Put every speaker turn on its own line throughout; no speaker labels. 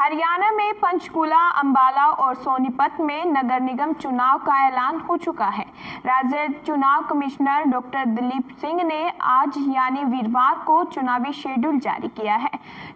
हरियाणा में पंचकुला, अंबाला और सोनीपत में नगर निगम चुनाव का ऐलान हो चुका है। राज्य चुनाव कमिश्नर डॉक्टर दिलीप सिंह ने आज यानी वीरवार को चुनावी शेड्यूल जारी किया है।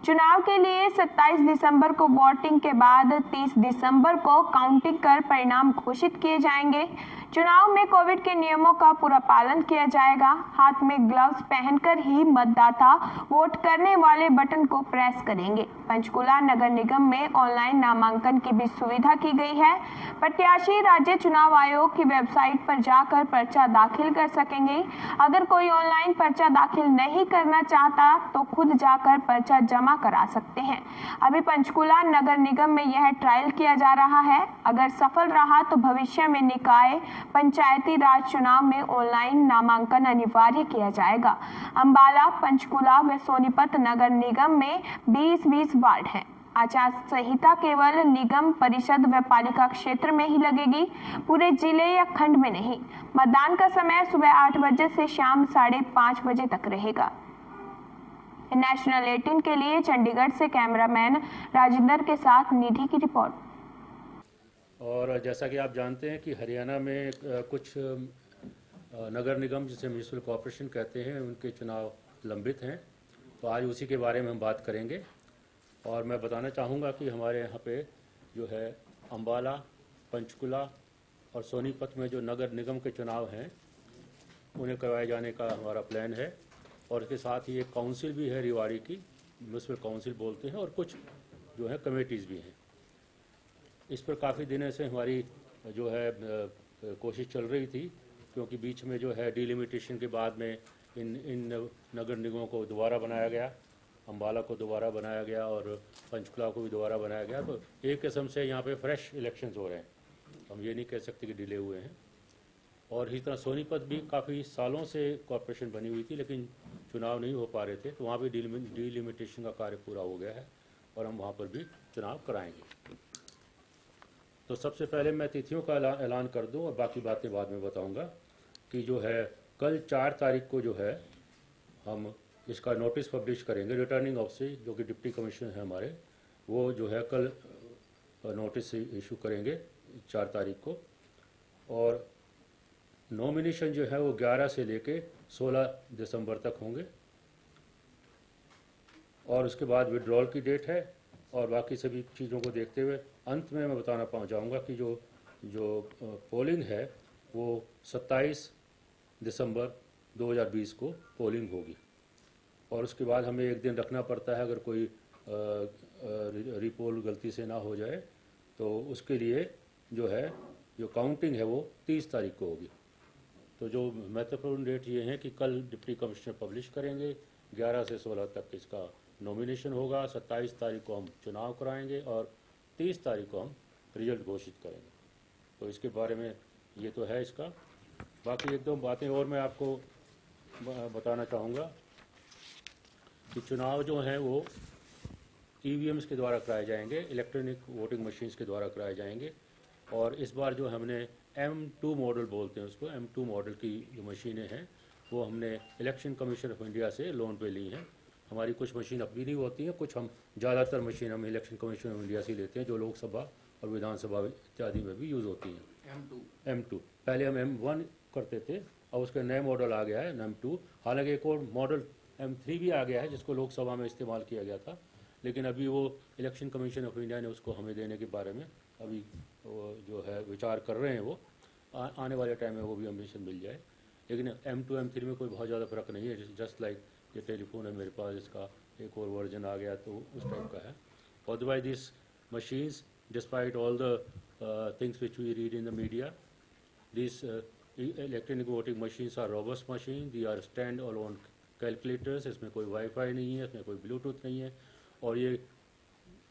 चुनाव के लिए 27 दिसंबर को वोटिंग के बाद 30 दिसंबर को काउंटिंग कर परिणाम घोषित किए जाएंगे। चुनाव में कोविड के नियमों का पूरा पालन किया जाएगा। हाथ में ग्लव्स पहनकर ही मतदाता वोट करने वाले बटन को प्रेस करेंगे। पंचकुला नगर निगम में ऑनलाइन नामांकन की भी सुविधा की गई है। प्रत्याशी राज्य चुनाव आयोग की वेबसाइट पर जाकर पर्चा दाखिल कर सकेंगे। अगर कोई ऑनलाइन पर्चा दाखिल नहीं करना चाहता तो खुद जाकर पर्चा जमा करा सकते हैं। अभी पंचकुला नगर निगम में यह ट्रायल किया जा रहा है। अगर सफल रहा तो भविष्य में निकाय पंचायती राज चुनाव में ऑनलाइन नामांकन अनिवार्य किया जाएगा। अंबाला, पंचकुला व सोनीपत नगर निगम में 20-20 वार्ड हैं। आचार संहिता केवल निगम परिषद व पालिका क्षेत्र में ही लगेगी, पूरे जिले या खंड में नहीं। मतदान का समय सुबह 8 बजे से शाम 5:30 बजे तक रहेगा। नेशनल 18 के लिए चंडीगढ़ से कैमरामैन राजेंद्र के साथ निधि की रिपोर्ट।
और जैसा कि आप जानते हैं कि हरियाणा में कुछ नगर निगम जिसे म्यूनिसिपल कॉरपोरेशन कहते हैं, उनके चुनाव लंबित हैं। तो आज उसी के बारे में हम बात करेंगे। और मैं बताना चाहूँगा कि हमारे यहाँ पे जो है अंबाला, पंचकुला और सोनीपत में जो नगर निगम के चुनाव हैं उन्हें करवाए जाने का हमारा प्लान है। और इसके साथ ही एक काउंसिल भी है रेवाड़ी की, म्यूनिसिपल काउंसिल बोलते हैं, और कुछ जो है कमेटीज़ भी हैं। इस पर काफ़ी दिनों से हमारी जो है कोशिश चल रही थी, क्योंकि बीच में जो है डिलिमिटेशन के बाद में इन नगर निगमों को दोबारा बनाया गया, अंबाला को दोबारा बनाया गया और पंचकुला को भी दोबारा बनाया गया। तो एक किस्म से यहाँ पे फ्रेश इलेक्शंस हो रहे हैं, हम ये नहीं कह सकते कि डिले हुए हैं। और इसी तरह सोनीपत भी काफ़ी सालों से कॉरपोरेशन बनी हुई थी, लेकिन चुनाव नहीं हो पा रहे थे, तो वहाँ भी डिलिमिटेशन का कार्य पूरा हो गया है और हम वहाँ पर भी चुनाव कराएंगे। तो सबसे पहले मैं तिथियों का ऐलान कर दूं और बाकी बातें बाद में बताऊंगा कि जो है कल 4 तारीख को जो है हम इसका नोटिस पब्लिश करेंगे। रिटर्निंग ऑफिसर जो कि डिप्टी कमिश्नर है हमारे, वो जो है कल नोटिस इशू करेंगे 4 तारीख को। और नॉमिनेशन जो है वो 11 से लेके 16 दिसंबर तक होंगे। और उसके बाद विड्रॉल की डेट है। और बाकी सभी चीज़ों को देखते हुए अंत में मैं बताना चाहूँगा कि जो पोलिंग है वो 27 दिसंबर 2020 को पोलिंग होगी। और उसके बाद हमें एक दिन रखना पड़ता है, अगर कोई रिपोल गलती से ना हो जाए तो उसके लिए जो है जो काउंटिंग है वो 30 तारीख को होगी। तो जो महत्वपूर्ण डेट ये है कि कल डिप्टी कमिश्नर पब्लिश करेंगे, 11 से 16 तक इसका नॉमिनेशन होगा, 27 तारीख को हम चुनाव कराएंगे और 30 तारीख को हम रिजल्ट घोषित करेंगे। तो इसके बारे में ये तो है इसका। बाकी 1-2 बातें और मैं आपको बताना चाहूँगा कि चुनाव जो हैं वो EVMs के द्वारा कराए जाएंगे, इलेक्ट्रॉनिक वोटिंग मशीन्स के द्वारा कराए जाएंगे। और इस बार जो हमने M2 मॉडल बोलते हैं उसको, M2 मॉडल की जो मशीनें हैं वो हमने इलेक्शन कमीशन ऑफ इंडिया से लोन पे ली हैं। हमारी कुछ मशीन अपनी नहीं होती हैं, कुछ हम ज़्यादातर मशीन हम इलेक्शन कमीशन ऑफ इंडिया से लेते हैं, जो लोकसभा और विधानसभा इत्यादि में भी यूज़ होती हैं। M2 पहले हम M1 करते थे और उसके नए मॉडल आ गया है M2। हालांकि एक और मॉडल M3 भी आ गया है जिसको लोकसभा में इस्तेमाल किया गया था, लेकिन अभी वो इलेक्शन कमीशन ऑफ इंडिया ने उसको हमें देने के बारे में अभी जो है विचार कर रहे हैं। वो आने वाले टाइम में वो भी मशीन मिल जाए। लेकिन M2 M3 में कोई बहुत ज़्यादा फ़र्क नहीं है। जस्ट लाइक ये टेलीफोन है मेरे पास, इसका एक और वर्जन आ गया तो उस टाइप का है। Otherwise this machines, despite all the things which we read in the media, this electronic voting machines are robust machine, they are stand alone calculators. इसमें कोई वाईफाई नहीं है, इसमें कोई ब्लूटूथ नहीं है। और ये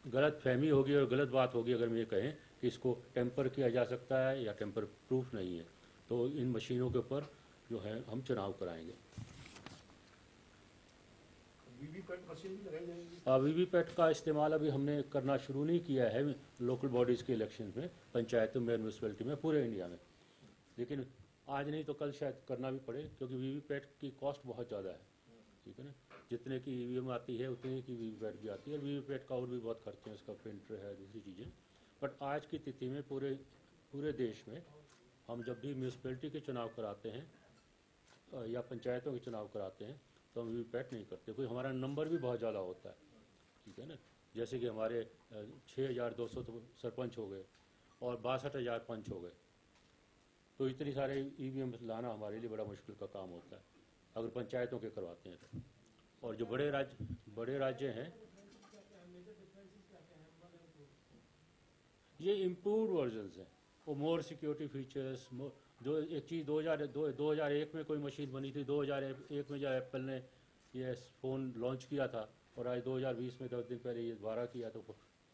गलत फहमी होगी और गलत बात होगी अगर हम ये कहें कि इसको टेम्पर किया जा सकता है या टेम्पर प्रूफ नहीं है। तो इन मशीनों के ऊपर जो है हम चुनाव कराएंगे। वीवीपैट का इस्तेमाल अभी हमने करना शुरू नहीं किया है लोकल बॉडीज़ के इलेक्शन में, पंचायतों में, म्यूनसिपैलिटी में, पूरे इंडिया में। लेकिन आज नहीं तो कल शायद करना भी पड़े, क्योंकि वीवीपैट की कॉस्ट बहुत ज़्यादा है। ठीक है ना। जितने की ईवीएम आती है उतने की वीवीपैट भी आती है, और वीवीपैट का और भी बहुत खर्चे हैं, उसका प्रिंटर है, दूसरी चीज़ें। बट आज की तिथि में पूरे देश में हम जब भी म्यूनसिपैलिटी के चुनाव कराते हैं या पंचायतों के चुनाव कराते हैं तो हम वीवीपैट नहीं करते, कोई हमारा नंबर भी बहुत ज़्यादा होता है, ठीक है ना। जैसे कि हमारे 6,200 तो सरपंच हो गए और 62,000 पंच हो गए, तो इतनी सारे ईवीएम लाना हमारे लिए बड़ा मुश्किल का काम होता है अगर पंचायतों के करवाते हैं तो। और जो बड़े राज्य हैं, ये इम्प्रूव्ड वर्जन्स हैं, वो मोर सिक्योरिटी फीचर्स, जो एक चीज़ 2001 में कोई मशीन बनी थी, 2001 में जब एप्पल ने ये फ़ोन लॉन्च किया था, और आज 2020 में 10 दिन पहले ये दोबारा किया, तो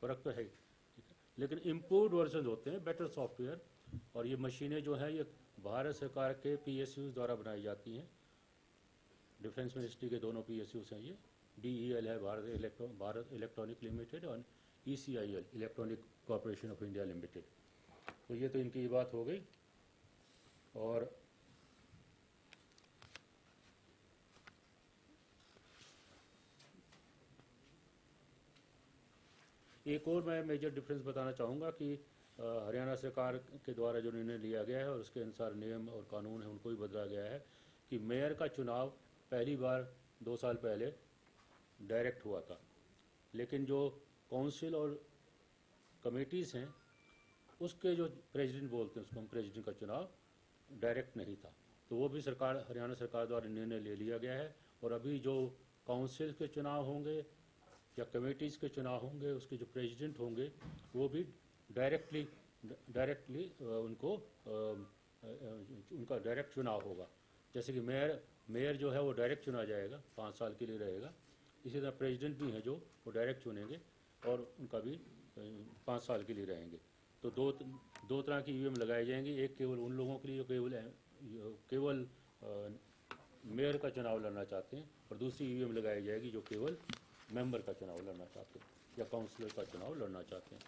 फ़र्क तो है, ठीक है। लेकिन इम्प्रूव्ड वर्जन होते हैं, बेटर सॉफ्टवेयर। और ये मशीनें जो हैं ये भारत सरकार के PSUs द्वारा बनाई जाती हैं, डिफेंस मिनिस्ट्री के दोनों PSUs हैं ये। DEL है भारत इलेक्ट्रॉनिक लिमिटेड, और ECIL electronic corporation of India limited. तो ये तो इनकी बात हो गई। और एक और मैं मेजर डिफरेंस बताना चाहूँगा कि हरियाणा सरकार के द्वारा जो निर्णय लिया गया है और उसके अनुसार नियम और कानून है उनको भी बदला गया है कि मेयर का चुनाव पहली बार 2 साल पहले डायरेक्ट हुआ था, लेकिन जो काउंसिल और कमेटीज़ हैं उसके जो प्रेसिडेंट बोलते हैं उसको हम प्रेसिडेंट का चुनाव डायरेक्ट नहीं था। तो वो भी हरियाणा सरकार द्वारा निर्णय ले लिया गया है। और अभी जो काउंसिल के चुनाव होंगे या कमेटीज़ के चुनाव होंगे उसके जो प्रेसिडेंट होंगे वो भी डायरेक्टली उनका डायरेक्ट चुनाव होगा। जैसे कि मेयर जो है वो डायरेक्ट चुना जाएगा, 5 साल के लिए रहेगा। इसी तरह प्रेसिडेंट भी हैं जो वो डायरेक्ट चुनेंगे और उनका भी 5 साल के लिए रहेंगे। तो दो तरह की ईवीएम लगाई जाएंगी, एक केवल उन लोगों के लिए जो केवल मेयर का चुनाव लड़ना चाहते हैं, और दूसरी ईवीएम लगाई जाएगी जो केवल मेंबर का चुनाव लड़ना चाहते हैं या काउंसलर का चुनाव लड़ना चाहते हैं।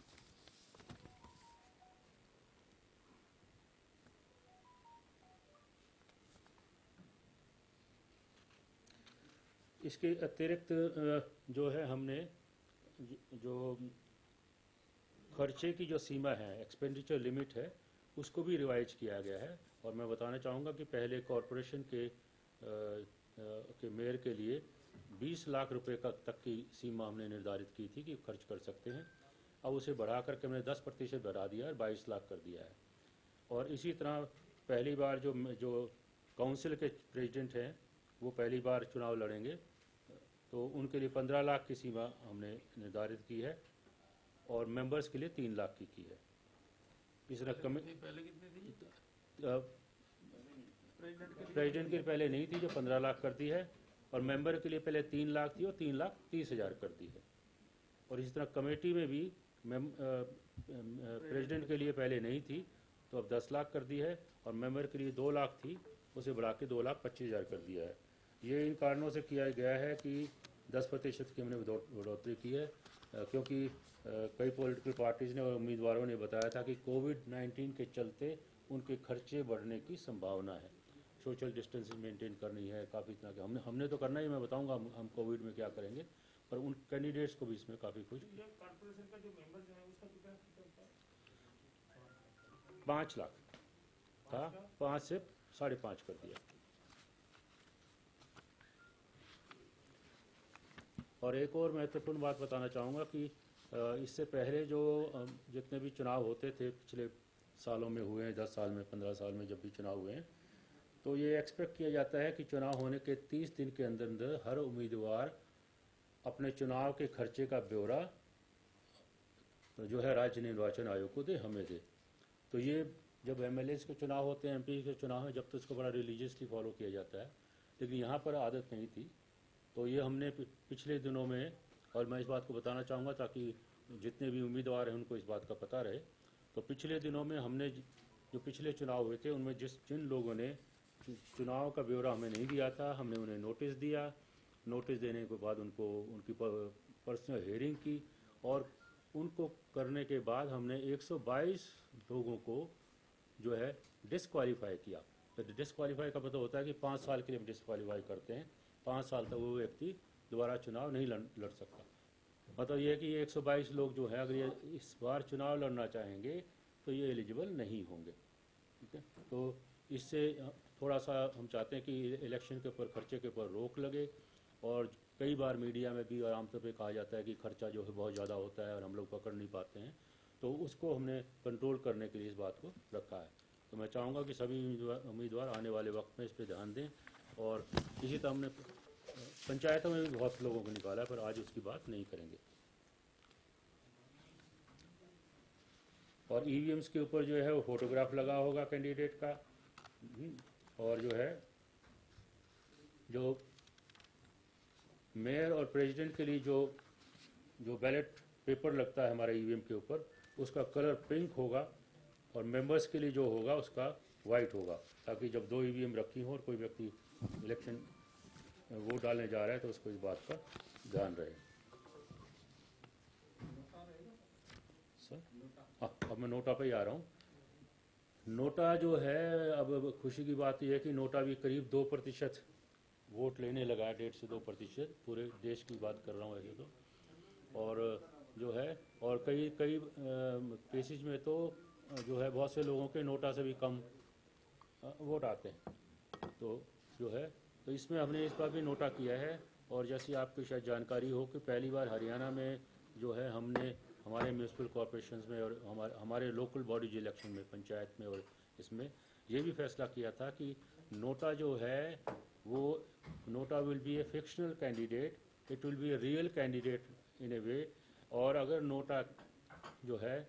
इसके अतिरिक्त जो है हमने जो खर्चे की जो सीमा है, एक्सपेंडिचर लिमिट है, उसको भी रिवाइज किया गया है। और मैं बताना चाहूँगा कि पहले कॉरपोरेशन के मेयर के लिए 20 लाख रुपए तक की सीमा हमने निर्धारित की थी कि खर्च कर सकते हैं। अब उसे बढ़ा करके हमने 10% बढ़ा दिया है, 22 लाख कर दिया है। और इसी तरह पहली बार जो काउंसिल के प्रेसिडेंट हैं वो पहली बार चुनाव लड़ेंगे, तो उनके लिए 15 लाख की सीमा हमने निर्धारित की है, और मेंबर्स के लिए 3 लाख की है। इस रकम
पहले कितनी थी?
प्रेसिडेंट के पहले नहीं थी जो 15 लाख कर दी है, और मेंबर के लिए पहले 3 लाख थी और 3,30,000 कर दी है। और इसी तरह कमेटी में भी प्रेसिडेंट के लिए पहले नहीं थी तो अब 10 लाख कर दी है, और मेंबर के लिए 2 लाख थी उसे बढ़ा के 2,25,000 कर दिया है। ये इन कारणों से किया गया है कि 10% की हमने बढ़ोतरी की है, क्योंकि कई पॉलिटिकल पार्टीज़ ने और उम्मीदवारों ने बताया था कि कोविड-19 के चलते उनके खर्चे बढ़ने की संभावना है, सोशल डिस्टेंसिंग मेंटेन करनी है, काफ़ी तरह के हमने तो करना ही, मैं बताऊंगा हम कोविड में क्या करेंगे, पर उन कैंडिडेट्स को भी इसमें काफ़ी कुछ।
कॉर्पोरेशन का जो मेंबर्स है उसका कितना
5 लाख था, 5 से 5.5 कर दिया। और एक और महत्वपूर्ण बात बताना चाहूँगा कि इससे पहले जो जितने भी चुनाव होते थे पिछले सालों में हुए हैं, 10 साल में, 15 साल में जब भी चुनाव हुए हैं, तो ये एक्सपेक्ट किया जाता है कि चुनाव होने के 30 दिन के अंदर अंदर हर उम्मीदवार अपने चुनाव के खर्चे का ब्यौरा तो जो है राज्य निर्वाचन आयोग को दे, हमें दे। तो ये जब MLAs के चुनाव होते हैं, MP के चुनाव है, जब तो इसको बड़ा रिलीजियसली फॉलो किया जाता है, लेकिन यहाँ पर आदत नहीं थी। तो ये हमने पिछले दिनों में, और मैं इस बात को बताना चाहूँगा ताकि जितने भी उम्मीदवार हैं उनको इस बात का पता रहे, तो पिछले दिनों में हमने जो पिछले चुनाव हुए थे उनमें जिन लोगों ने चुनाव का ब्यौरा हमें नहीं दिया था, हमने उन्हें नोटिस दिया। नोटिस देने के बाद उनकी पर्सनल हियरिंग की, और उनको करने के बाद हमने 122 लोगों को जो है डिस्क्वालीफाई किया। तो डिस्क्वालीफाई का मतलब होता है कि 5 साल के लिए हम डिस्क्वालीफाई करते हैं, 5 साल तक वो व्यक्ति दोबारा चुनाव नहीं लड़ सकता। मतलब ये है कि ये 122 लोग जो हैं अगर ये इस बार चुनाव लड़ना चाहेंगे तो ये एलिजिबल नहीं होंगे। ठीक है, तो इससे थोड़ा सा हम चाहते हैं कि इलेक्शन के ऊपर खर्चे के ऊपर रोक लगे। और कई बार मीडिया में भी आमतौर पे कहा जाता है कि खर्चा जो है बहुत ज़्यादा होता है और हम लोग पकड़ नहीं पाते हैं, तो उसको हमने कंट्रोल करने के लिए इस बात को रखा है। तो मैं चाहूँगा कि सभी उम्मीदवार आने वाले वक्त में इस पर ध्यान दें। और इसी तरह हमने पंचायतों में भी बहुत लोगों को निकाला है, पर आज उसकी बात नहीं करेंगे। और ईवीएम्स के ऊपर जो है वो फोटोग्राफ लगा होगा कैंडिडेट का। और जो है जो मेयर और प्रेसिडेंट के लिए जो बैलेट पेपर लगता है हमारे ईवीएम के ऊपर, उसका कलर पिंक होगा और मेंबर्स के लिए जो होगा उसका वाइट होगा, ताकि जब 2 ईवीएम रखी हों और कोई व्यक्ति इलेक्शन वोट डालने जा रहा है तो उसको इस बात का ध्यान रहे। सर हाँ, अब मैं नोटा पे ही आ रहा हूँ। नोटा जो है, अब खुशी की बात यह है कि नोटा भी करीब 2% वोट लेने लगा है, 1.5 से 2%, पूरे देश की बात कर रहा हूँ ऐसे तो। और जो है और कई केसेज में तो जो है बहुत से लोगों के नोटा से भी कम वोट आते हैं। तो जो है तो इसमें हमने इस बार भी नोटा किया है। और जैसी आपको शायद जानकारी हो कि पहली बार हरियाणा में जो है हमने हमारे म्यूनसिपल कॉरपोरेशंस में और हमारे लोकल बॉडीज इलेक्शन में, पंचायत में और इसमें ये भी फैसला किया था कि नोटा जो है वो NOTA will be a fictional candidate, it will be a real candidate in a way. और अगर नोटा जो है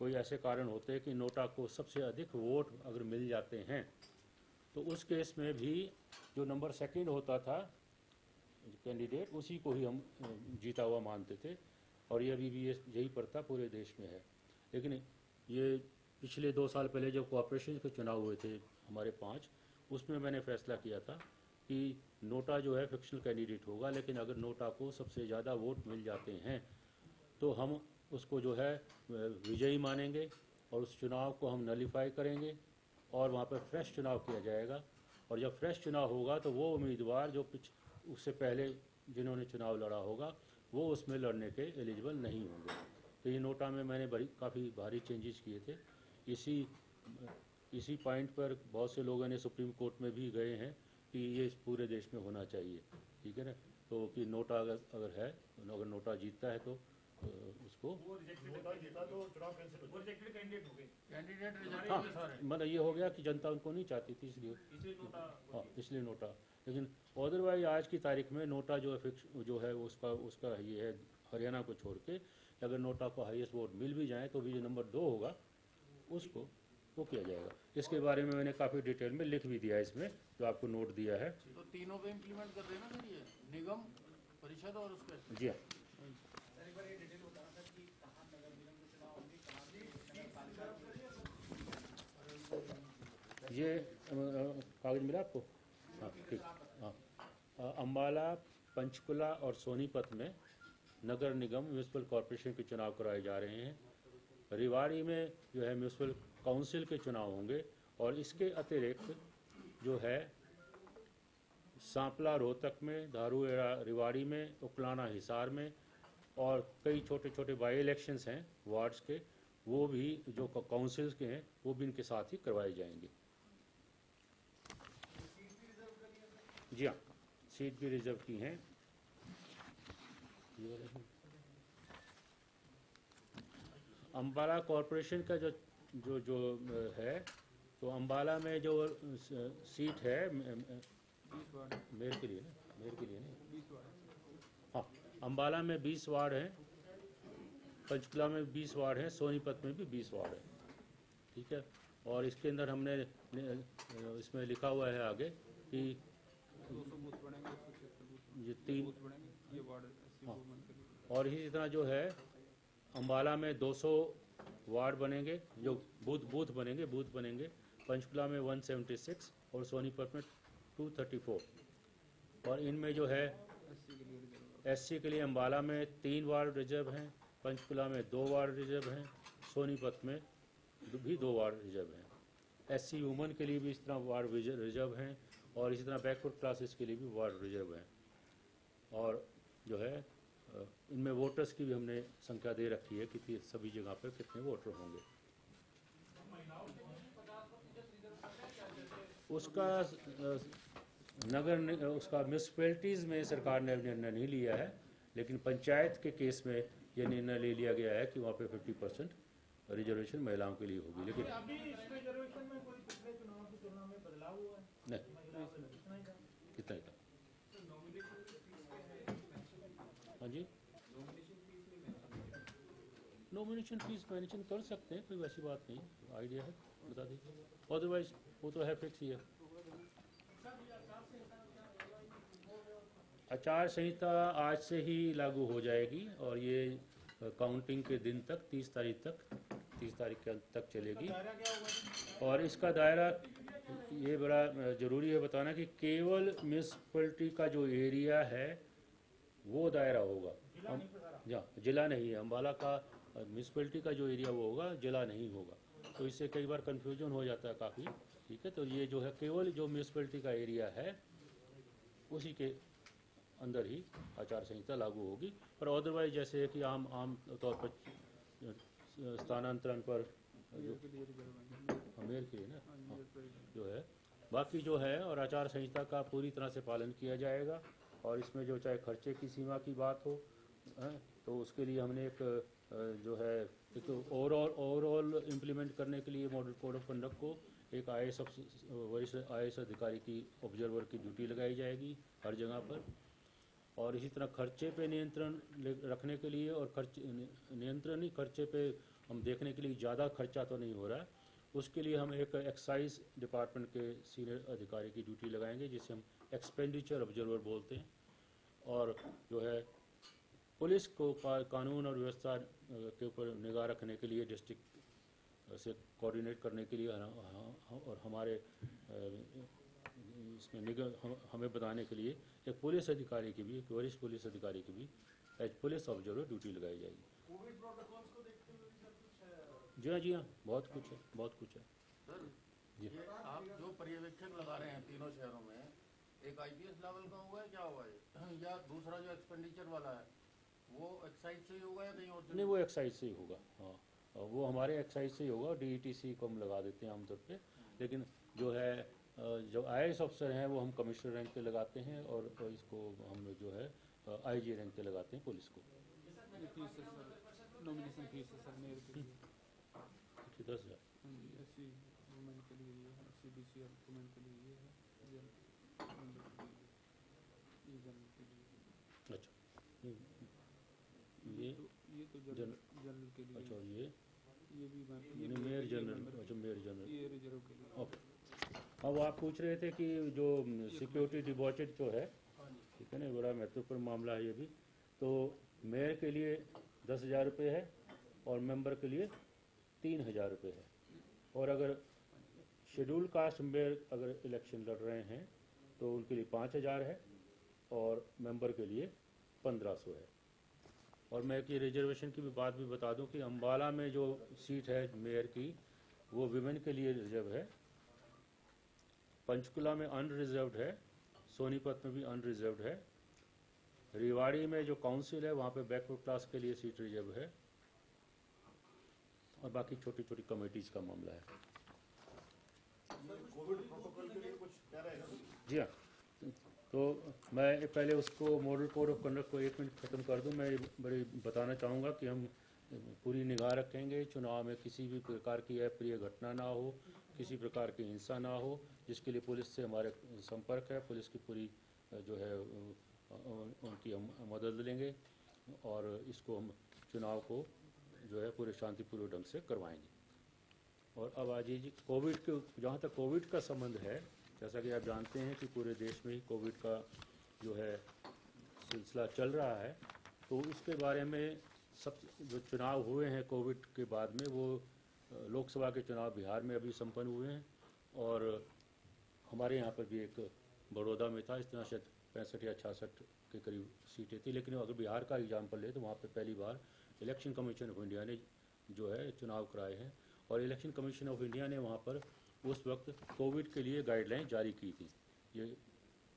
कोई ऐसे कारण होते हैं कि नोटा को सबसे अधिक वोट अगर मिल जाते हैं तो उस केस में भी जो नंबर 2 होता था कैंडिडेट, उसी को ही हम जीता हुआ मानते थे। और ये अभी भी यही प्रथा पूरे देश में है। लेकिन ये पिछले 2 साल पहले जब कॉर्पोरेशन के चुनाव हुए थे हमारे 5, उसमें मैंने फैसला किया था कि नोटा जो है फिक्शनल कैंडिडेट होगा, लेकिन अगर नोटा को सबसे ज़्यादा वोट मिल जाते हैं तो हम उसको जो है विजयी मानेंगे और उस चुनाव को हम नलीफाई करेंगे और वहाँ पर फ्रेश चुनाव किया जाएगा। और जब फ्रेश चुनाव होगा तो वो उम्मीदवार जो उससे पहले जिन्होंने चुनाव लड़ा होगा वो उसमें लड़ने के एलिजिबल नहीं होंगे। तो ये नोटा में मैंने काफ़ी भारी चेंजेस किए थे। इसी पॉइंट पर बहुत से लोगों ने सुप्रीम कोर्ट में भी गए हैं कि ये पूरे देश में होना चाहिए। ठीक है ना, तो कि नोटा अगर है, अगर नोटा जीतता है तो उसको
वो जीता तो चुनाव कैंसिल हो गया, रिजेक्टेड कैंडिडेट हो गए, कैंडिडेट
हाँ, मतलब ये हो गया कि जनता उनको नहीं चाहती थी इसलिए
नोटा।
हाँ, इसलिए नोटा। लेकिन अदरवाइज आज की तारीख में नोटा जो है फिक्स जो है उसका ये है, हरियाणा को छोड़ के अगर नोटा को हाईएस्ट वोट मिल भी जाए तो भी जो नंबर 2 होगा उसको वो किया जाएगा। इसके बारे में मैंने काफ़ी डिटेल में लिख भी दिया है इसमें, जो आपको नोट दिया है।
तो तीनों पे इम्प्लीमेंट कर रहे हैं ना सर, ये निगम परिषद और उसके।
जी हाँ, ये कागज मिला आपको? हाँ ठीक। हाँ, अम्बाला, पंचकुला और सोनीपत में नगर निगम म्यूनसिपल कॉरपोरेशन के चुनाव कराए जा रहे हैं। रेवाड़ी में जो है म्यूनसिपल काउंसिल के चुनाव होंगे। और इसके अतिरिक्त जो है सांपला रोहतक में, धारूहेड़ा रेवाड़ी में, उकलाना हिसार में और कई छोटे छोटे बाई इलेक्शंस हैं वार्ड्स के, वो भी जो काउंसिल्स के हैं वो भी इनके साथ ही करवाए जाएंगे। जी हाँ, सीट भी रिजर्व की हैं। अम्बाला कॉरपोरेशन का जो जो जो है, तो अम्बाला में जो सीट है मेयर के लिए ना, हाँ, अम्बाला में 20 वार्ड हैं, पंचकुला में 20 वार्ड हैं, सोनीपत में भी 20 वार्ड हैं। ठीक है, और इसके अंदर हमने इसमें लिखा हुआ है आगे कि
200 बूथ बनेंगे,
ये 3
बूथ बनेंगे, ये वार्ड
हाँ, और इसी तरह जो है अम्बाला में 200 वार्ड बनेंगे, जो बूथ बनेंगे। पंचकुला में 176 और सोनीपत में 234। और इनमें जो है एससी के लिए अम्बाला में 3 वार्ड रिजर्व हैं, पंचकुला में 2 वार्ड रिजर्व हैं, सोनीपत में भी 2 वार्ड रिजर्व हैं। एससी वुमन के लिए भी इस तरह वार्ड रिजर्व हैं और इसी तरह बैकवर्ड क्लासेस के लिए भी वार्ड रिजर्व हैं। और जो है इनमें वोटर्स की भी हमने संख्या दे रखी है कि सभी जगह पर कितने वोटर होंगे। उसका उसका म्यूनसिपैलिटीज़ में सरकार ने निर्णय नहीं लिया है, लेकिन पंचायत के केस में ये निर्णय ले लिया गया है कि वहाँ पे 50% रिजर्वेशन महिलाओं के लिए होगी। लेकिन
अभी इस रिजर्वेशन में कोई पिछले चुनाव की तुलना में बदलाव हुआ है?
नहीं,
कितना ही था?
कितना ही था। हाँ जी, नॉमिनेशन फीस मेंशन कर सकते हैं, कोई वैसी बात नहीं, आइडिया है बता दीजिए, अदरवाइज वो तो है फिक्स ही है। आचार संहिता आज से ही लागू हो जाएगी और ये काउंटिंग के दिन तक 30 तारीख तक चलेगी।
दायरा क्या होगा?
और इसका दायरा ये बड़ा ज़रूरी है बताना कि केवल म्यूनसिपैलिटी का जो एरिया है वो दायरा होगा। जिला नहीं है, अम्बाला का म्यूनसिपैलिटी का जो एरिया वो होगा, जिला नहीं होगा। तो इससे कई बार कन्फ्यूजन हो जाता है काफ़ी। ठीक है, तो ये जो है केवल जो म्यूनसिपैलिटी का एरिया है उसी के अंदर ही आचार संहिता लागू होगी। पर अदरवाइज जैसे है कि आम तौर पर स्थानांतरण पर मेयर के लिए ना जो है बाकी जो है, और आचार संहिता का पूरी तरह से पालन किया जाएगा। और इसमें जो चाहे खर्चे की सीमा की बात हो तो उसके लिए हमने एक जो है एक ओवरऑल इम्प्लीमेंट करने के लिए मॉडल कोड ऑफ कंडक्ट को एक वरिष्ठ IAS अधिकारी की ऑब्जर्वर की ड्यूटी लगाई जाएगी हर जगह पर। और इसी तरह खर्चे पे नियंत्रण रखने के लिए, और नियंत्रण ही खर्चे पे हम देखने के लिए ज़्यादा खर्चा तो नहीं हो रहा है, उसके लिए हम एक एक्साइज डिपार्टमेंट के सीनियर अधिकारी की ड्यूटी लगाएंगे जिसे हम एक्सपेंडिचर ऑब्जर्वर बोलते हैं। और जो है पुलिस को कानून और व्यवस्था के ऊपर निगाह रखने के लिए डिस्ट्रिक्ट से कोऑर्डिनेट करने के लिए और हमारे इसमें हमें बताने के लिए एक पुलिस अधिकारी की भी, एक वरिष्ठ पुलिस अधिकारी की भी एज पुलिस ऑब्जर्वर ड्यूटी लगाई जाएगी।
कोविड प्रोटोकॉल्स को देखते हुए भी सब कुछ है?
जी हाँ, जी हाँ, बहुत कुछ है, बहुत कुछ है।
सर ये आप जो पर्यवेक्षक लगा रहे हैं तीनों शहरों में, एक IPS लेवल का होगा या क्या होगा ये, या दूसरा जो एक्सपेंडिचर वाला है वो एक्साइज से ही होगा या कहीं और से?
नहीं, वो एक्साइज से ही होगा। हाँ, वो हमारे एक्साइज से ही होगा। DETC को हम लगा देते हैं आमतौर पे, लेकिन जो है जो IAS अफसर हैं वो हम कमिश्नर रैंक पे लगाते हैं, और इसको हम जो है IG रैंक पे लगाते हैं पुलिस को।
फीस है सर, नॉमिनेशन फीस है सर मेयर के लिए
10,000।
हाँ जी, SC वुमेन के लिए ये है, SC BC वुमेन के लिए ये है, जनरल के लिए।
अच्छा, ये
तो जनरल के लिए।
अच्छा, ये
भी
मेयर जनरल। अच्छा, मेयर जनरल,
ये रिजर्व के लिए।
ओके। अब आप पूछ रहे थे कि जो सिक्योरिटी डिपॉजिट जो है, ठीक है ना, बड़ा महत्वपूर्ण मामला है ये भी। तो मेयर के लिए 10,000 रुपये है और मेंबर के लिए 3,000 रुपये है। और अगर शेड्यूल कास्ट मेयर अगर इलेक्शन लड़ रहे हैं तो उनके लिए 5,000 है और मेंबर के लिए 1,500 है। और मैं कि रिजर्वेशन की भी बात भी बता दूं कि अम्बाला में जो सीट है मेयर की वो विमेन के लिए रिजर्व है, पंचकुला में अनरिजर्व्ड है, सोनीपत में भी अनरिजर्व्ड है, रेवाड़ी में जो काउंसिल है वहाँ पे बैकवर्ड क्लास के लिए सीट रिजर्व है, और बाकी छोटी छोटी कमेटीज का मामला है।
कोविड प्रोटोकॉल के लिए कुछ कह रहे हैं?
जी हाँ, तो मैं पहले उसको मॉडल कोड ऑफ कंडक्ट को 1 मिनट ख़त्म कर दूं। मैं बड़ी बताना चाहूँगा कि हम पूरी निगाह रखेंगे चुनाव में किसी भी प्रकार की अप्रिय घटना ना हो, किसी प्रकार की हिंसा ना हो, जिसके लिए पुलिस से हमारे संपर्क है। पुलिस की पूरी जो है उनकी हम मदद लेंगे और इसको हम चुनाव को जो है पूरे शांतिपूर्वक ढंग से करवाएंगे। और अब आज जी कोविड के, जहाँ तक कोविड का संबंध है, जैसा कि आप जानते हैं कि पूरे देश में ही कोविड का जो है सिलसिला चल रहा है, तो इसके बारे में सब जो चुनाव हुए हैं कोविड के बाद में, वो लोकसभा के चुनाव बिहार में अभी संपन्न हुए हैं और हमारे यहाँ पर भी एक बड़ौदा में था, इस तरह शायद 65 या 66 के करीब सीटें थी। लेकिन अगर बिहार का एग्जाम्पल ले तो वहाँ पे पहली बार इलेक्शन कमीशन ऑफ इंडिया ने जो है चुनाव कराए हैं, और इलेक्शन कमीशन ऑफ इंडिया ने वहाँ पर उस वक्त कोविड के लिए गाइडलाइन जारी की थी। ये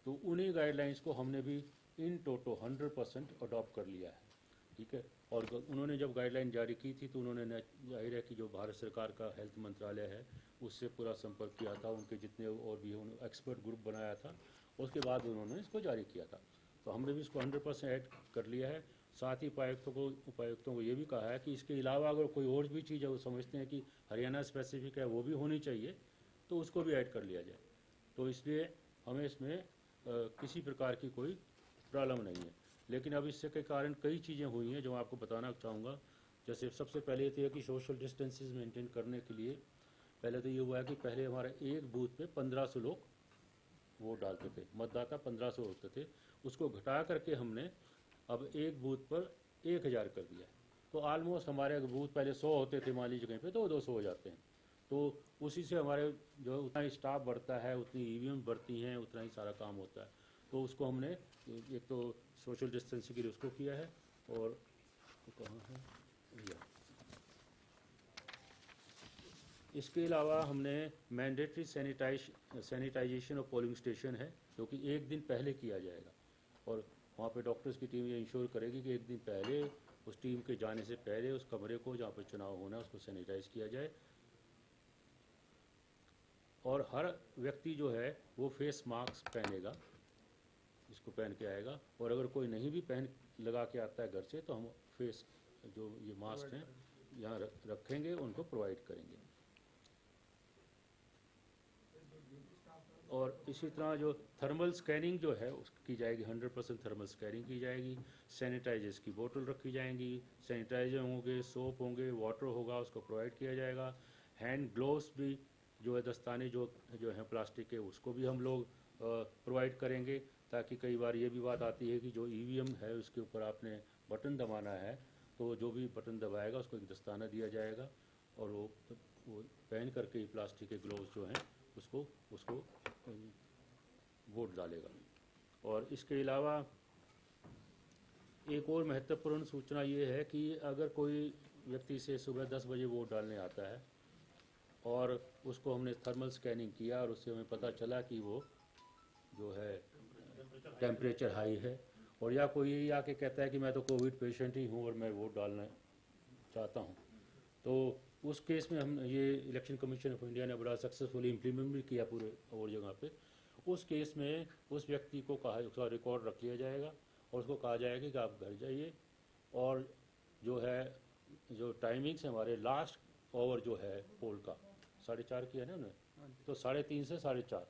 तो उन्हीं गाइडलाइंस को हमने भी इन टोटो 100% अडॉप्ट कर लिया है, ठीक है। और उन्होंने जब गाइडलाइन जारी की थी तो उन्होंने जाहिर है कि जो भारत सरकार का हेल्थ मंत्रालय है उससे पूरा संपर्क किया था, उनके जितने और भी एक्सपर्ट ग्रुप बनाया था, उसके बाद उन्होंने इसको जारी किया था। तो हमने भी इसको 100% ऐड कर लिया है। साथ ही उपायुक्तों को ये भी कहा है कि इसके अलावा अगर कोई और भी चीज़ है वो समझते हैं कि हरियाणा स्पेसिफिक है वो भी होनी चाहिए तो उसको भी ऐड कर लिया जाए। तो इसलिए हमें इसमें किसी प्रकार की कोई प्रॉब्लम नहीं है। लेकिन अब इससे के कारण कई चीज़ें हुई हैं जो मैं आपको बताना चाहूँगा। जैसे सबसे पहले तो यह कि सोशल डिस्टेंसेस मेंटेन करने के लिए पहले तो ये हुआ है कि पहले हमारे एक बूथ पे 1500 लोग वोट डालते थे, मतदाता 1500 होते थे, उसको घटा करके हमने अब एक बूथ पर 1000 कर दिया है। तो ऑलमोस्ट हमारे बूथ पहले 100 होते थे, मान लीजिए कहीं पे तो 200 हो जाते हैं। तो उसी से हमारे जो उतना ही स्टाफ बढ़ता है, उतनी ईवीएम बढ़ती हैं, उतना ही सारा काम होता है। तो उसको हमने एक तो सोशल डिस्टेंसिंग के लिए उसको किया है, और कहाँ है, इसके अलावा हमने मैंडेटरी सैनिटाइजेशन और पोलिंग स्टेशन है जो कि एक दिन पहले किया जाएगा, और वहाँ पे डॉक्टर्स की टीम ये इंश्योर करेगी कि एक दिन पहले उस टीम के जाने से पहले उस कमरे को जहाँ पर चुनाव होना है उसको सैनिटाइज किया जाए। और हर व्यक्ति जो है वो फेस मास्क पहनेगा, इसको पहन के आएगा, और अगर कोई नहीं भी पहन लगा के आता है घर से तो हम फेस जो ये मास्क हैं यहाँ रखेंगे, उनको प्रोवाइड करेंगे। और इसी तरह जो थर्मल स्कैनिंग जो है उसकी जाएगी, 100% थर्मल स्कैनिंग की जाएगी। सैनिटाइजर्स की बोतल रखी जाएंगी, सैनिटाइजर होंगे, सोप होंगे, वाटर होगा, उसको प्रोवाइड किया जाएगा। हैंड ग्लोव्स भी जो है दस्ताने जो हैं प्लास्टिक के, उसको भी हम लोग प्रोवाइड करेंगे, ताकि कई बार ये भी बात आती है कि जो ईवीएम है उसके ऊपर आपने बटन दबाना है तो जो भी बटन दबाएगा उसको एक दस्ताना दिया जाएगा, और वो पहन करके ही प्लास्टिक के ग्लोव्स जो हैं उसको वोट डालेगा। और इसके अलावा एक और महत्वपूर्ण सूचना ये है कि अगर कोई व्यक्ति से सुबह 10 बजे वोट डालने आता है और उसको हमने थर्मल स्कैनिंग किया और उससे हमें पता चला कि वो जो है टेम्परेचर हाई है, और या कोई यही आके कहता है कि मैं तो कोविड पेशेंट ही हूँ और मैं वोट डालना चाहता हूँ, तो उस केस में हम ये इलेक्शन कमीशन ऑफ इंडिया ने बड़ा सक्सेसफुली इम्प्लीमेंट भी किया पूरे और जगह पे। उस केस में उस व्यक्ति को कहा, उसका रिकॉर्ड रख लिया जाएगा और उसको कहा जाएगा कि आप घर जाइए, और जो है जो टाइमिंग्स है हमारे लास्ट ओवर जो है पोल का 4:30 किया है ना उन्होंने, तो 3:30 से 4:30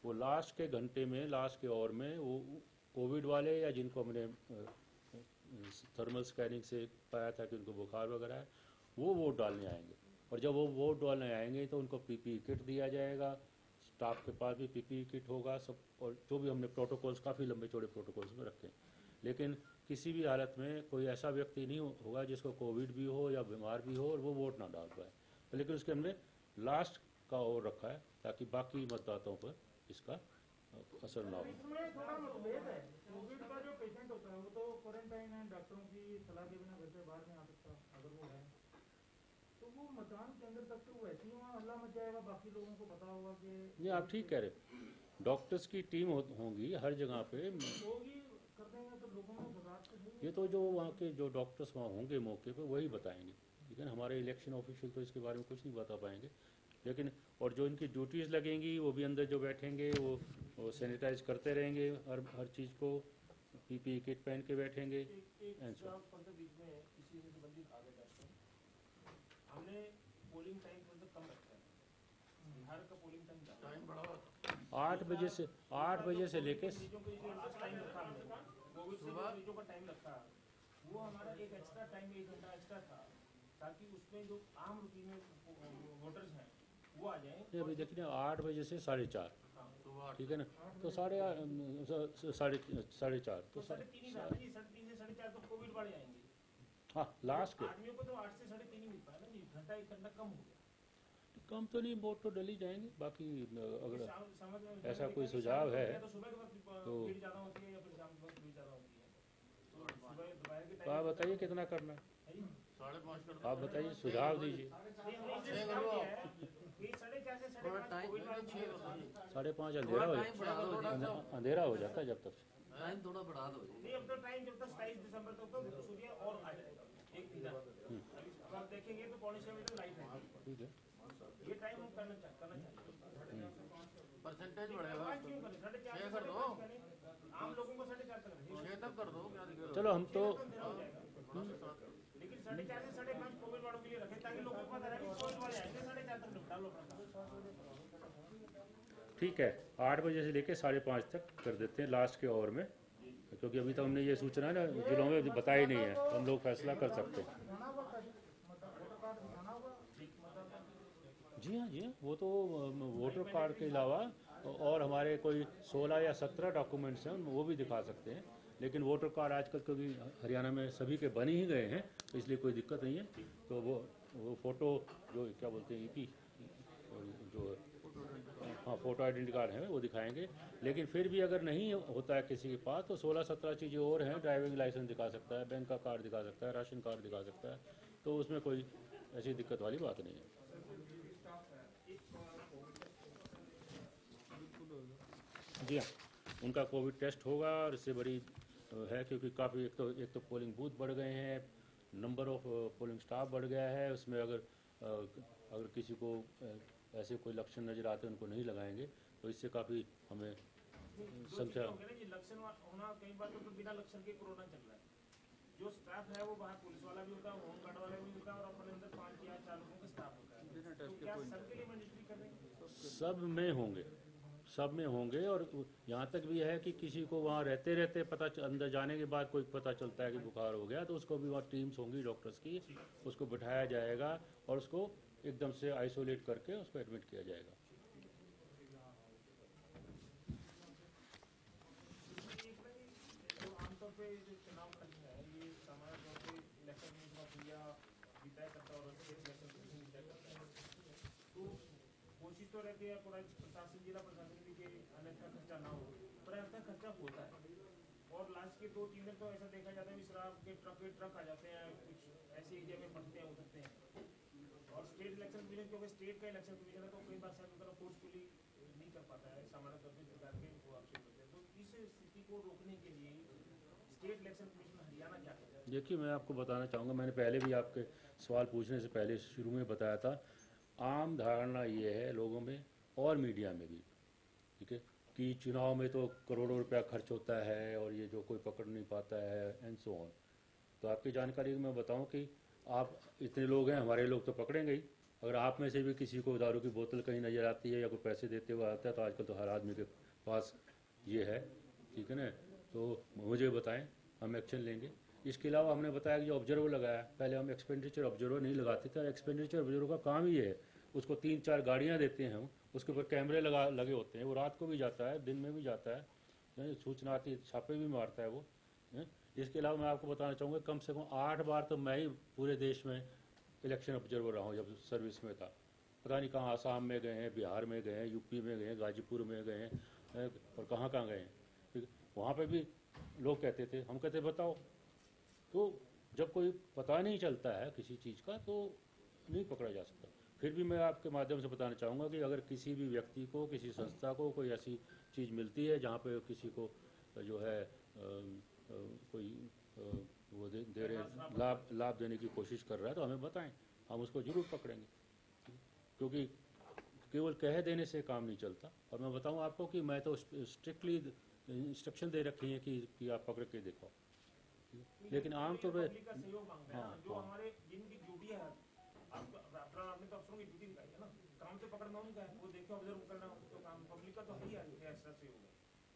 वो लास्ट के घंटे में, लास्ट के ओवर में वो कोविड वाले या जिनको हमने थर्मल स्कैनिंग से पाया था कि उनको बुखार वगैरह है, वो वोट डालने आएंगे। और जब वो वोट डालने आएंगे तो उनको पीपीई किट दिया जाएगा, स्टाफ के पास भी पीपीई किट होगा सब, और जो भी हमने प्रोटोकॉल्स काफ़ी लंबे चौड़े प्रोटोकॉल्स में रखे। लेकिन किसी भी हालत में कोई ऐसा व्यक्ति नहीं होगा जिसको कोविड भी हो या बीमार भी हो और वो वोट ना डाल पाए, तो लेकिन उसके हमने लास्ट का ओवर रखा है ताकि बाकी मतदाताओं पर इसका असर ना हो।
इसमें थोड़ा मतभेद है, कोविड का जो पेशेंट होता है वो तो क्वारंटाइन है, डॉक्टरों की सलाह के बिना घर से बाहर नहीं आ सकता, अगर वो है तो वो मतदान केंद्र तक तो वैसे ही वहाँ हल्ला मच जाएगा, बाकी लोगों को पता होगा कि
नहीं, आप ठीक कह रहे। डॉक्टर्स की टीम होंगी हर जगह पे,
होगी, कर देंगे तो लोगों में घबराहट तो होगी।
ये तो जो वहाँ के जो डॉक्टर्स वहाँ होंगे मौके पे वही बताएंगे, लेकिन हमारे इलेक्शन ऑफिशियल तो इसके बारे में कुछ नहीं बता पाएंगे। लेकिन और जो इनकी ड्यूटीज़ लगेंगी वो भी अंदर जो बैठेंगे वो सैनिटाइज करते रहेंगे, हर चीज़ को पीपीई किट पहन के बैठेंगे।
हमने पोलिंग टाइम थोड़ा कम रखा है, बिहार का पोलिंग टाइम बढ़ा
8 बजे से लेके
टाइम रखा हमने, कोविड से मरीजों का टाइम रखा, वो हमारा एक एक्स्ट्रा टाइम 1 घंटा एक्स्ट्रा था, ताकि उसमें जो आम रूटीन में वोटर्स हैं वो आ जाएं।
अभी देखिए 8 बजे से 4:30, ठीक है ना, तो 4:30 तो
3:30 से 4:30 तो कोविड वाले आएंगे।
हाँ, लास्ट के
आदमियों को तो 8 से 3:30 ही मिल पाया ना, 1 घंटा कम हो गया।
कम तो नहीं, वोट तो डली जाएंगे। बाकी अगर
समझ में
ऐसा कोई सुझाव है
तो सुबह के वक्त
तो
भीड़ ज्यादा होती है या फिर शाम के वक्त भीड़ ज्यादा होती है, तो सुबह दोपहर के
तो आप बताइए कितना करना है,
5:30
आप बताइए, सुझाव दीजिए।
4:30 से 5:30 कोविड वाले
5:30 अंधेरा हो जाता है जब तक।
टाइम थोड़ा बढ़ा दो जी।
नहीं, अब तो टाइम जब तक 27 दिसंबर तक तो सूर्य और आ जाएगा एक दिन। अभी तो आप देखेंगे तो 6:45 बजे लाइट है।
ठीक है,
ये टाइम हम करना चाहिए।
परसेंटेज बढ़ेगा,
5 क्यों करें? 4:30
6 कर दो,
आम लोगों को 4:30 तक रखें।
6 तक कर दो, क्या दिक्कत है?
चलो हम तो
अंधेरा हो जाएगा। लेकिन 4:30 से 5:30 कोविड वालों के लिए रखें, ताकि लोगों को पता रहे कि कोविड वाले आएंगे 4:30 तक निपटा लो अपना काम।
ठीक है, 8 बजे से लेके 5:30 तक कर देते हैं लास्ट के ओवर में, क्योंकि अभी तो हमने ये सूचना ना जिलों में बताई नहीं है, हम लोग फैसला कर सकते हैं। जी हाँ, वो तो वोटर कार्ड के अलावा और हमारे कोई 16 या 17 डॉक्यूमेंट्स हैं, वो भी दिखा सकते हैं। लेकिन वोटर कार्ड आजकल क्योंकि हरियाणा में सभी के बन ही गए हैं, तो इसलिए कोई दिक्कत नहीं है। तो वो फ़ोटो जो क्या बोलते हैं ईपी जो हाँ फोटो आइडेंटिटी कार्ड है वो दिखाएंगे। लेकिन फिर भी अगर नहीं होता है किसी के पास तो 16-17 चीज़ें और हैं। ड्राइविंग लाइसेंस दिखा सकता है, बैंक का कार्ड दिखा सकता है, राशन कार्ड दिखा सकता है, तो उसमें कोई ऐसी दिक्कत वाली बात नहीं है। जी हाँ, उनका कोविड टेस्ट होगा और इससे बड़ी है क्योंकि काफ़ी एक तो पोलिंग बूथ बढ़ गए हैं, नंबर ऑफ पोलिंग स्टाफ बढ़ गया है। उसमें अगर किसी को ऐसे कोई लक्षण नज़र आते हैं उनको नहीं लगाएंगे, तो इससे काफ़ी हमें संख्या
लक्षण होना कई बार तो बिना लक्षण के कोरोना चल रहा है। जो स्टाफ है वो बाहर पुलिस वाला भी होता है, होमगार्ड वाला भी होता है और अपने अंदर 5 या 4 लोगों का स्टाफ होता है। तो क्या सबके लिए मैंडेटरी कर रहे हैं?
सब में होंगे। और यहाँ तक भी है कि किसी को वहाँ रहते अंदर जाने के बाद कोई पता चलता है कि बुखार हो गया, तो उसको भी वहाँ टीम्स होंगी डॉक्टर्स की, उसको बिठाया जाएगा और उसको एकदम से आइसोलेट करके उसको एडमिट किया जाएगा।
जो आमतौर पे जो चुनाव खर्च है ये सामान्य तौर पे इलेक्शन में या तय करता है और इलेक्शन कमीशन तय करता है। तो कोशिश तो रहती है पूरा प्रशासन जिला प्रशासन की कि अन्यथा खर्चा ना हो, पर अन्यथा खर्चा होता है। और लास्ट के 2-3 दिन तो ऐसा देखा जाता है कि शराब के ट्रक आ जाते हैं, कुछ ऐसी एरिया में पड़ते हैं उतरते हैं। और स्टेट इलेक्शन कमीशन क्योंकि स्टेट का इलेक्शन कमीशन है तो कई बार शायद उतना फोर्सफुली नहीं कर पाता है, सामान्य तौर पर सरकार के आक्षेप होते हैं। तो इस स्थिति को रोकने के लिए स्टेट इलेक्शन कमीशन हरियाणा क्या करे?
देखिए, मैं आपको बताना चाहूँगा, मैंने पहले भी आपके सवाल पूछने से पहले शुरू में बताया था, आम धारणा ये है लोगों में और मीडिया में भी, ठीक है, कि चुनाव में तो करोड़ों रुपया खर्च होता है और ये जो कोई पकड़ नहीं पाता है एंड सो ऑन। तो आपकी जानकारी मैं बताऊं कि आप इतने लोग हैं, हमारे लोग तो पकड़ेंगे ही। अगर आप में से भी किसी को दारू की बोतल कहीं नज़र आती है या कोई पैसे देते हुए आता है, तो आजकल तो हर आदमी के पास ये है, ठीक है ना, तो मुझे बताएं, हम एक्शन लेंगे। इसके अलावा हमने बताया कि जो ऑब्जर्वर लगाया, पहले हम एक्सपेंडिचर ऑब्जर्वर नहीं लगाते थे, एक्सपेंडिचर ऑब्जर्वर का काम ही है, उसको 3-4 गाड़ियाँ देते हैं हम, उसके ऊपर कैमरे लगे होते हैं, वो रात को भी जाता है, दिन में भी जाता है, सूचना आती है, छापे भी मारता है वो। इसके अलावा मैं आपको बताना चाहूँगा, कम से कम 8 बार तो मैं ही पूरे देश में इलेक्शन ऑब्जर्वर रहा हूँ जब सर्विस में था। पता नहीं कहाँ आसाम में गए हैं, बिहार में गए हैं, यूपी में गए हैं, गाजीपुर में गए हैं और कहाँ गए हैं। ठीक, वहाँ पे भी लोग कहते थे, हम कहते बताओ। तो जब कोई पता नहीं चलता है किसी चीज़ का तो नहीं पकड़ा जा सकता। फिर भी मैं आपके माध्यम से बताना चाहूँगा कि अगर किसी भी व्यक्ति को, किसी संस्था को कोई ऐसी चीज़ मिलती है जहाँ पे किसी को जो है कोई वो दे रहे लाभ देने की कोशिश कर रहा है, तो हमें बताएं, हम उसको जरूर पकड़ेंगे। क्योंकि केवल कह देने से काम नहीं चलता। और मैं बताऊं आपको कि मैं तो स्ट्रिक्टली इंस्ट्रक्शन दे रखी है कि आप पकड़ के देखो। लेकिन आमतौर पर
जो हमारे जिनकी ड्यूटी है, आपने तो अफसरों की ड्यूटी दिखाई है ना, काम तो पकड़ना उनका है, वो देखे ऑब्जर्व करना तो काम पब्लिक का तो है ही है।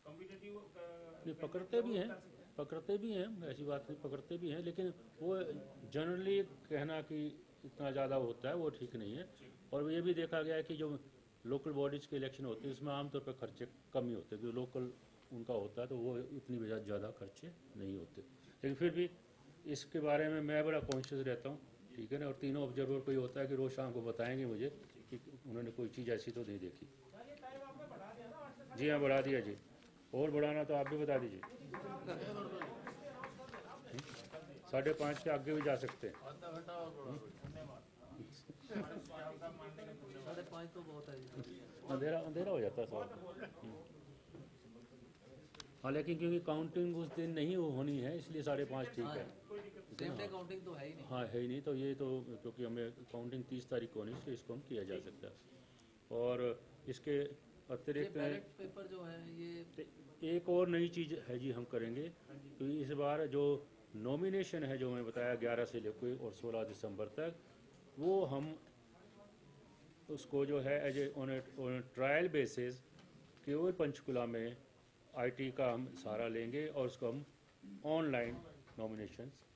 कॉम्पिटिटिव
पकड़ते भी हैं, ऐसी बात नहीं, पकड़ते भी हैं, लेकिन वो जनरली कहना कि इतना ज़्यादा होता है वो ठीक नहीं है। और ये भी देखा गया है कि जो लोकल बॉडीज के इलेक्शन होते हैं उसमें आमतौर पर खर्चे कम ही होते हैं, जो लोकल उनका होता है तो वो इतनी ज़्यादा खर्चे नहीं होते। लेकिन फिर भी इसके बारे में मैं बड़ा कॉन्शियस रहता हूँ, ठीक है ना। और तीनों ऑब्जर्वर को ये होता है कि रोज़ शाम को बताएंगे मुझे कि उन्होंने कोई चीज़ ऐसी तो नहीं देखी। जी हाँ, बढ़ा दिया जी, और बढ़ाना तो आप भी बता दीजिए। 5:30 के आगे भी जा सकते हैं।
आधा घंटा और बढ़ा दो।
5:30 तो बहुत है।
अंधेरा हो जाता है साहब। हालांकि क्योंकि काउंटिंग उस दिन नहीं होनी है इसलिए 5:30 ठीक है।
सेम डे काउंटिंग तो है ही नहीं।
हाँ है ही नहीं, तो ये तो क्योंकि हमें काउंटिंग 30 तारीख को होनी इसलिए इसको हम किया जा सकता है। और इसके अतिरिक्त
बैलेट पेपर जो है ये
एक और नई चीज़ है जी हम करेंगे, तो इस बार जो नॉमिनेशन है जो मैं बताया 11 से लेकर और 16 दिसंबर तक, वो हम उसको जो है as a on trial basis केवल पंचकुला में IT का हम सहारा लेंगे और उसको हम ऑनलाइन नॉमिनेशंस